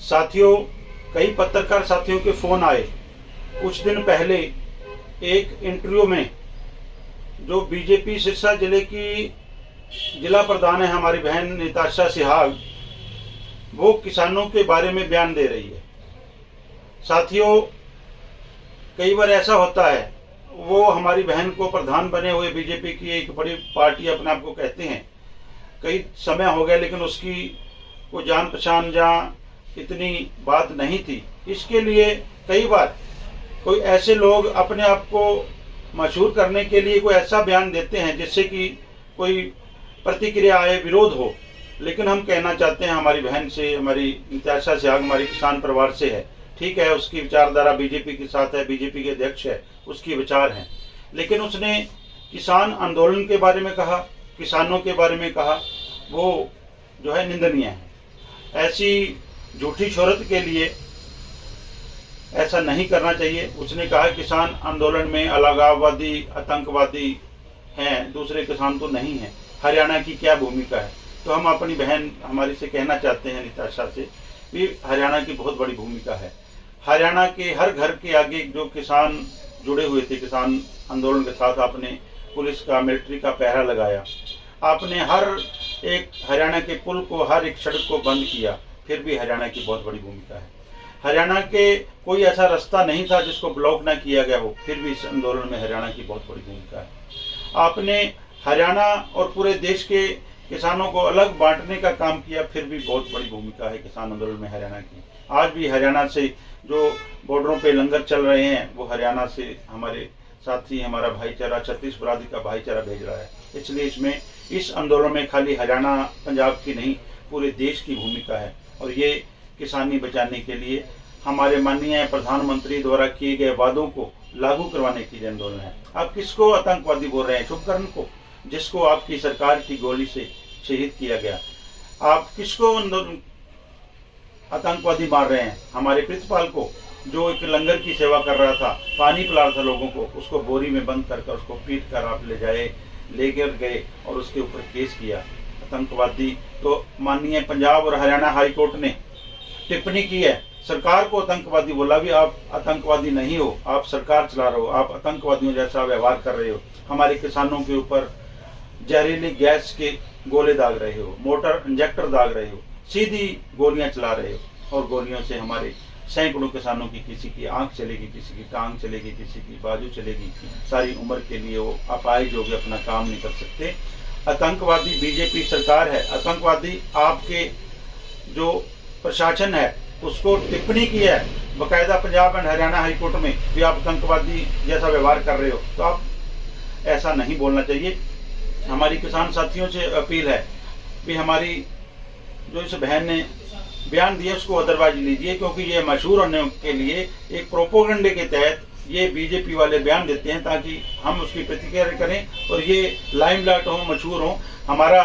साथियों, कई पत्रकार साथियों के फोन आए कुछ दिन पहले। एक इंटरव्यू में जो बीजेपी सिरसा जिले की जिला प्रधान है हमारी बहन निताशा सिहाग, वो किसानों के बारे में बयान दे रही है। साथियों, कई बार ऐसा होता है, वो हमारी बहन को प्रधान बने हुए बीजेपी की एक बड़ी पार्टी अपने आप को कहते हैं, कई समय हो गया, लेकिन उसकी वो जान पहचान जहाँ इतनी बात नहीं थी। इसके लिए कई बार कोई ऐसे लोग अपने आप को मशहूर करने के लिए कोई ऐसा बयान देते हैं जिससे कि कोई प्रतिक्रिया आए, विरोध हो। लेकिन हम कहना चाहते हैं हमारी बहन से, हमारी निताशा सिहाग हमारी किसान परिवार से है, ठीक है, उसकी विचारधारा बीजेपी के साथ है, बीजेपी के अध्यक्ष है, उसकी विचार हैं, लेकिन उसने किसान आंदोलन के बारे में कहा, किसानों के बारे में कहा, वो जो है निंदनीय है। ऐसी झूठी शोहरत के लिए ऐसा नहीं करना चाहिए। उसने कहा किसान आंदोलन में अलगाववादी, आतंकवादी हैं, दूसरे किसान तो नहीं हैं। हरियाणा की क्या भूमिका है? तो हम अपनी बहन हमारी से कहना चाहते हैं निताशा से कि हरियाणा की बहुत बड़ी भूमिका है। हरियाणा के हर घर के आगे जो किसान जुड़े हुए थे किसान आंदोलन के साथ, आपने पुलिस का, मिलिट्री का पहरा लगाया, आपने हर एक हरियाणा के पुल को, हर एक सड़क को बंद किया, फिर भी हरियाणा की बहुत बड़ी भूमिका है। हरियाणा के कोई ऐसा रास्ता नहीं था जिसको ब्लॉक ना किया गया हो, फिर भी इस आंदोलन में हरियाणा की बहुत बड़ी भूमिका है। आपने हरियाणा और पूरे देश के किसानों को अलग बांटने का काम किया, फिर भी बहुत बड़ी भूमिका है किसान आंदोलन में हरियाणा की। आज भी हरियाणा से जो बॉर्डरों पे लंगर चल रहे हैं, वो हरियाणा से हमारे साथी, हमारा भाईचारा, छत्तीस बरादरी का भाईचारा भेज रहा है। इसलिए इसमें इस आंदोलन में खाली हरियाणा पंजाब की नहीं, पूरे देश की भूमिका है। और ये किसानी बचाने के लिए हमारे माननीय प्रधानमंत्री द्वारा किए गए वादों को लागू करवाने के लिए आंदोलन है। आप किसको आतंकवादी बोल रहे हैं? शुभकरण को, जिसको आपकी सरकार की गोली से शहीद किया गया। आप किसको आतंकवादी मार रहे हैं? हमारे प्रितपाल को, जो एक लंगर की सेवा कर रहा था, पानी पिला रहा था लोगों को, उसको बोरी में बंद कर उसको पीट कर आप लेकर गए और उसके ऊपर केस किया। आतंकवादी तो माननीय पंजाब और हरियाणा हाई कोर्ट ने टिप्पणी की है, सरकार को आतंकवादी बोला। भी आप आतंकवादी नहीं हो, आप सरकार चला रहे हो, आप आतंकवादियों जैसा व्यवहार कर रहे हो, हमारे किसानों के ऊपर जहरीली गैस के गोले दाग रहे हो, मोटर इंजेक्टर दाग रहे हो, सीधी गोलियां चला रहे हो, और गोलियों से हमारे सैकड़ों किसानों की, किसी की आंख चलेगी, किसी की टांग चलेगी, किसी की बाजू चलेगी, सारी उम्र के लिए वो अपाहिज हो गए, अपना काम नहीं कर सकते। आतंकवादी बीजेपी सरकार है, आतंकवादी आपके जो प्रशासन है उसको टिप्पणी की है बकायदा Punjab and Haryana high court में भी आप आतंकवादी जैसा व्यवहार कर रहे हो, तो आप ऐसा नहीं बोलना चाहिए। हमारी किसान साथियों से अपील है कि हमारी जो इस बहन ने बयान दिया उसको अदरवाइज लीजिए, क्योंकि ये मशहूर होने के लिए एक प्रोपोगंडे के तहत ये बीजेपी वाले बयान देते हैं ताकि हम उसकी प्रतिक्रिया करें और ये लाइमलाइट हो, मशहूर हो। हमारा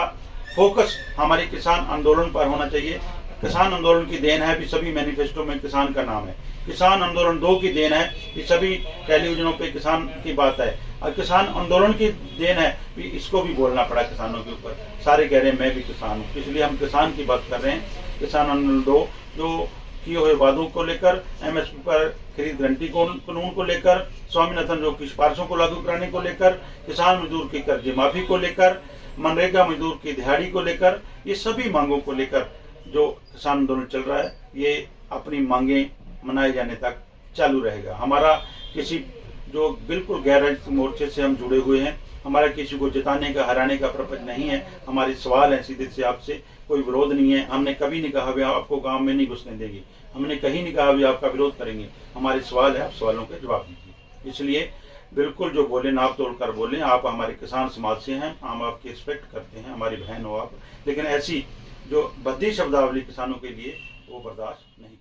फोकस हमारे किसान आंदोलन पर होना चाहिए। किसान आंदोलन की देन है भी सभी मैनिफेस्टो में किसान का नाम है, किसान आंदोलन 2 की देन है कि सभी टेलीविजनों पे किसान की बात है, और किसान आंदोलन की देन है कि इसको भी बोलना पड़ा किसानों के ऊपर। सारे कह रहे हैं मैं भी किसान हूँ, इसलिए हम किसान की बात कर रहे हैं। किसान आंदोलन 2 जो किए हुए वादों को लेकर, MSP पर खरीद गारंटी कानून को लेकर, स्वामीनाथन जो की सिफारिशों को लागू कराने को लेकर, किसान मजदूर की कर्जे माफी को लेकर, मनरेगा मजदूर की दिहाड़ी को लेकर, ये सभी मांगों को लेकर जो किसान आंदोलन चल रहा है, ये अपनी मांगे मनाए जाने तक चालू रहेगा। हमारा किसी जो बिल्कुल गैर राजनीतिक मोर्चे से हम जुड़े हुए हैं, हमारा किसी को जिताने का, हराने का पर्पज नहीं है। हमारे सवाल है सीधे से आपसे, कोई विरोध नहीं है। हमने कभी नहीं कहा भी आपको गांव में नहीं घुसने देगी, हमने कहीं नहीं कहा भी आपका विरोध करेंगे। हमारे सवाल है, आप सवालों के जवाब दीजिए। इसलिए बिल्कुल जो बोले नाप तोड़ कर बोलें। आप हमारे किसान समाज से हैं, हम आपकी रिस्पेक्ट करते हैं, हमारी बहन हो आप, लेकिन ऐसी जो भद्दी शब्दावली किसानों के लिए वो बर्दाश्त नहीं